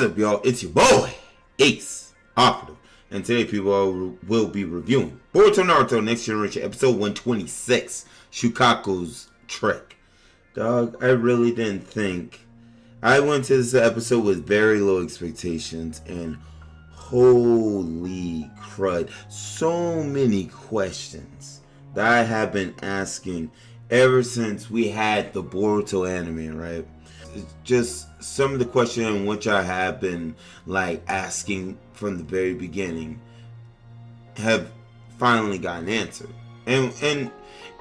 What's up, y'all? It's your boy, Ace Operative. And today, people will be reviewing Boruto Naruto Next Generation, episode 126, Shukaku's Trick. Dog, I really didn't think. I went to this episode with very low expectations, and holy crud, so many questions that I have been asking ever since we had the Boruto anime, right? It's just some of the questions which I have been asking from the very beginning have finally gotten answered, and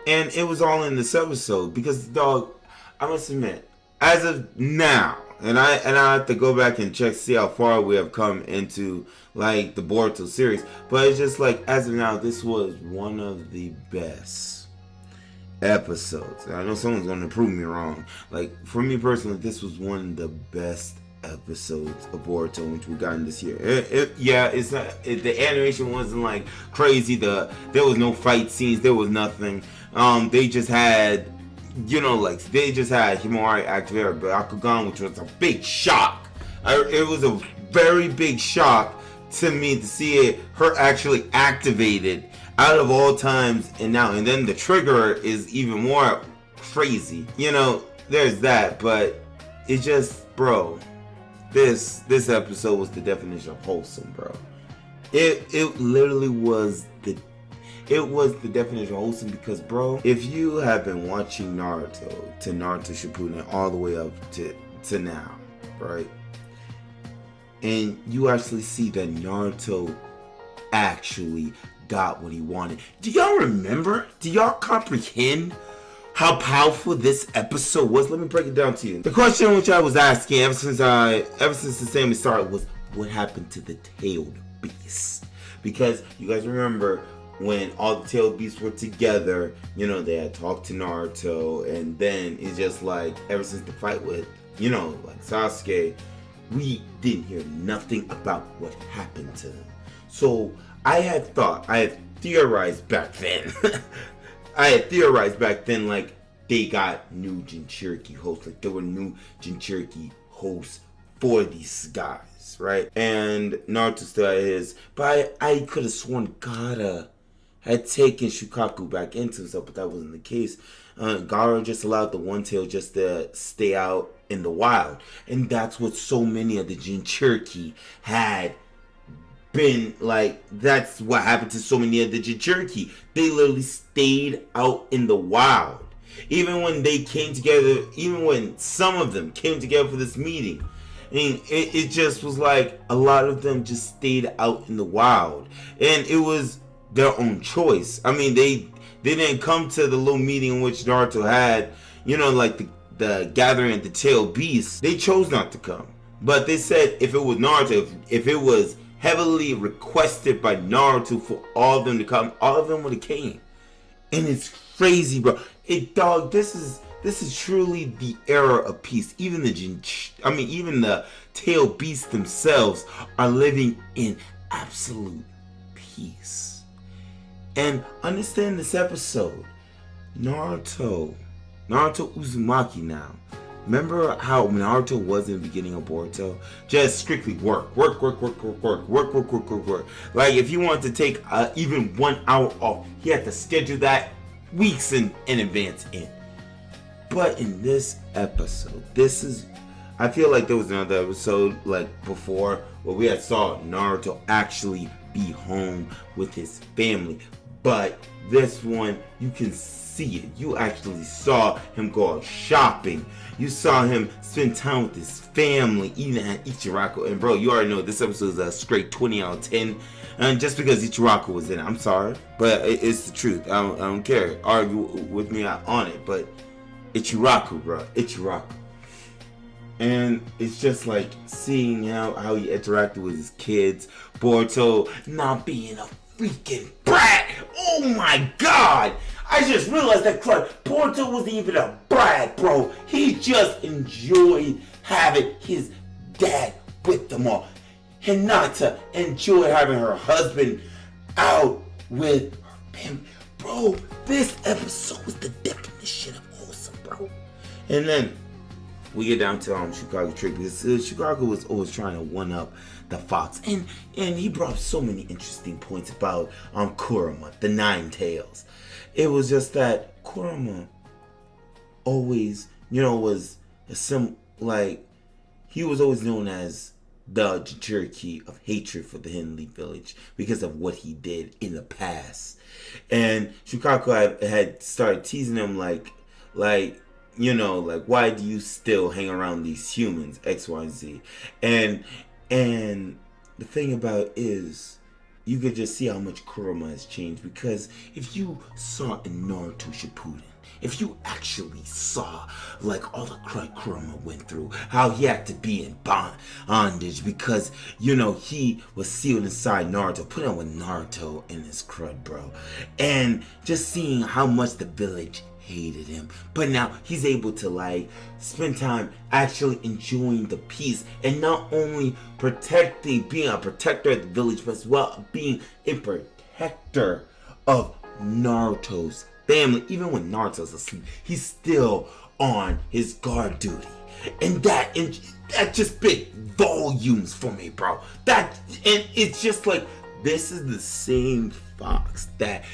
it was all in this episode because, dog, I must admit, as of now, and I have to go back and check, see how far we have come into the Boruto series, but it's just as of now, this was one of the best episodes. I know someone's going to prove me wrong. For me personally, this was one of the best episodes of Boruto which we got in this year. It's not. The animation wasn't crazy. There was no fight scenes. There was nothing. They just had, they just had Himawari activate Bakugan, which was a big shock. It was a very big shock to me to see her actually activated out of all times, and then the trigger is even more crazy. There's that, but it just, bro, this episode was the definition of wholesome, bro. It literally was the definition of wholesome because, bro, if you have been watching Naruto to Naruto Shippuden all the way up to now, right, and you actually see that Naruto actually got what he wanted. Do y'all remember? Do y'all comprehend how powerful this episode was? Let me break it down to you. The question which I was asking ever since the same started was, what happened to the tailed beasts? Because you guys remember when all the tailed beasts were together, they had talked to Naruto, and then it's just ever since the fight with, Sasuke, we didn't hear nothing about what happened to them. So I had theorized back then they got new Jinchuriki hosts, there were new Jinchuriki hosts for these guys, right? And Naruto still had his, but I could have sworn Gaara had taken Shukaku back into himself, but that wasn't the case. Gaara just allowed the one tail just to stay out in the wild, and that's what so many of the Jinchuriki had been that's what happened to so many of the Jinchuriki. They literally stayed out in the wild. Even when they came together, even when some of them came together for this meeting, I mean, it just was a lot of them just stayed out in the wild. And it was their own choice. I mean, they didn't come to the little meeting in which Naruto had, the gathering of the tailed beasts. They chose not to come. But they said if it was Naruto, if it was heavily requested by Naruto for all of them to come, all of them would have came. And it's crazy, bro. This is truly the era of peace. Even the tailed beasts themselves are living in absolute peace. And understand this episode, Naruto Uzumaki now. Remember how Naruto was in the beginning of Boruto? Just strictly work. If he wanted to take even 1 hour off, he had to schedule that weeks in advance in. But in this episode, I feel like there was another episode before where we had saw Naruto actually be home with his family. But this one, you can see it. You actually saw him go out shopping. You saw him spend time with his family, eating at Ichiraku. And bro, you already know this episode is a straight 20 out of 10. And just because Ichiraku was in it, I'm sorry, but it's the truth. I don't care. Argue with me on it, but Ichiraku, bro, Ichiraku. And it's just seeing how he interacted with his kids. Boruto not being a freaking brat. Oh my god! I just realized that Boruto wasn't even a brat, bro. He just enjoyed having his dad with them all. Hinata enjoyed having her husband out with her family. Bro, this episode was the definition of awesome, bro. And then we get down to Shikaku trick, because Shikaku was always trying to one up the fox, and he brought up so many interesting points about Kurama, the Nine Tails. It was just that Kurama always, was he was always known as the Jinchuriki of hatred for the Hidden Leaf Village because of what he did in the past. And Shikaku had started teasing him like, why do you still hang around these humans, X, Y, and Z? And the thing about it is, you could just see how much Kurama has changed, because if you saw in Naruto Shippuden, if you actually saw all the crud Kurama went through, how he had to be in bondage because he was sealed inside Naruto, put on with Naruto in his crud, bro, and just seeing how much the village hated him, but now he's able to spend time actually enjoying the peace, and not only being a protector of the village, but as well being a protector of Naruto's family. Even when Naruto's asleep, he's still on his guard duty, and that just big volumes for me, bro. And it's just this is the same fox that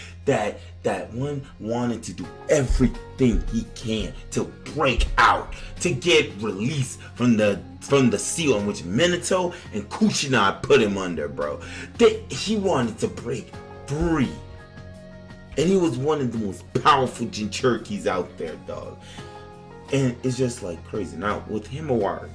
one wanted to do everything he can to break out, to get released from the seal in which Minato and Kushina put him under, bro. He wanted to break free. And he was one of the most powerful Jinchurikis out there, dog. And it's just crazy. Now, with Himawari,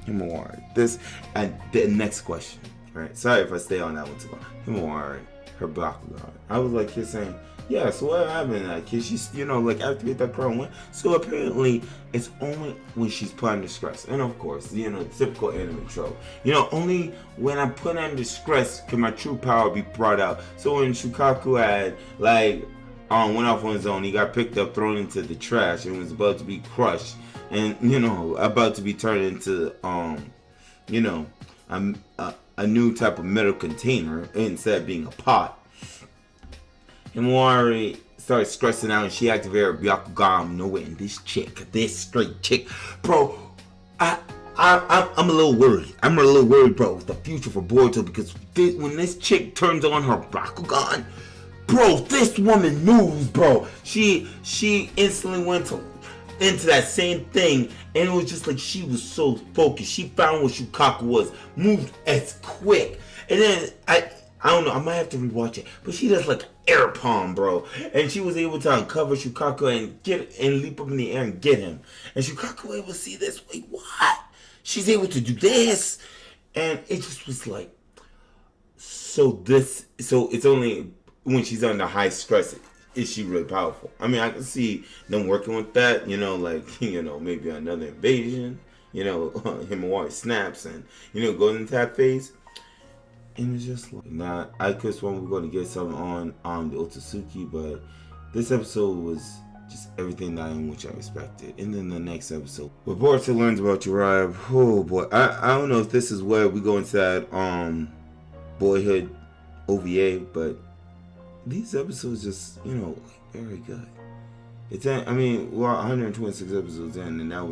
the next question, right? Sorry if I stay on that one too long. Himawari, her Bakugan. I was you're saying, yeah, so what happened to that kid? She's, activate that crown one. So apparently, it's only when she's put under stress. And of course, the typical anime trope. Only when I'm put under stress can my true power be brought out. So when Shukaku had, went off on his own, he got picked up, thrown into the trash, and was about to be crushed. And, about to be turned into, a new type of metal container instead of being a pot. Himawari started stressing out, and she activated her Byakugan. And this straight chick, bro. I'm a little worried. Bro, with the future for Boruto, because when this chick turns on her Byakugan, bro, this woman moves, bro. She instantly went into that same thing, and it was just she was so focused. She found what Shukaku was, moved as quick, and then I don't know, I might have to rewatch it, but she does air palm, bro, and she was able to uncover Shukaku and leap up in the air and get him, and Shukaku was able to see this. Wait, what? She's able to do this, and it just was so it's only when she's under high stress is she really powerful. I mean, I can see them working with that, maybe another invasion, Himawari snaps and, goes into that phase. And it's just I could sworn we're going to get something on the Otsutsuki, but this episode was just everything that in which I expected. And then the next episode, where Boruto learns about Jiraiya. Oh boy, I don't know if this is where we go into that boyhood OVA, but these episodes just, very good. We're 126 episodes in, and now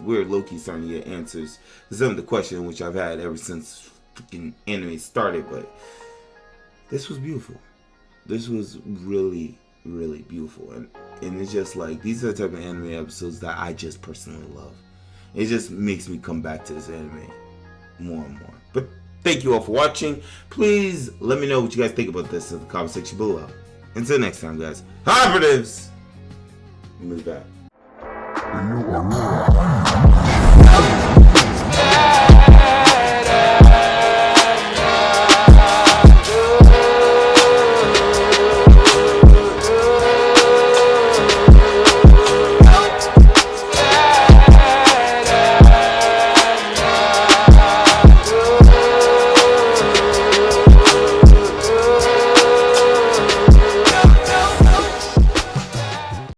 we're low-key starting to get answers to some of the questions which I've had ever since freaking anime started. But this was beautiful. This was really, really beautiful, and it's just these are the type of anime episodes that I just personally love. It just makes me come back to this anime more and more. But thank you all for watching. Please let me know what you guys think about this in the comment section below. Until next time, guys. Operatives! Move back.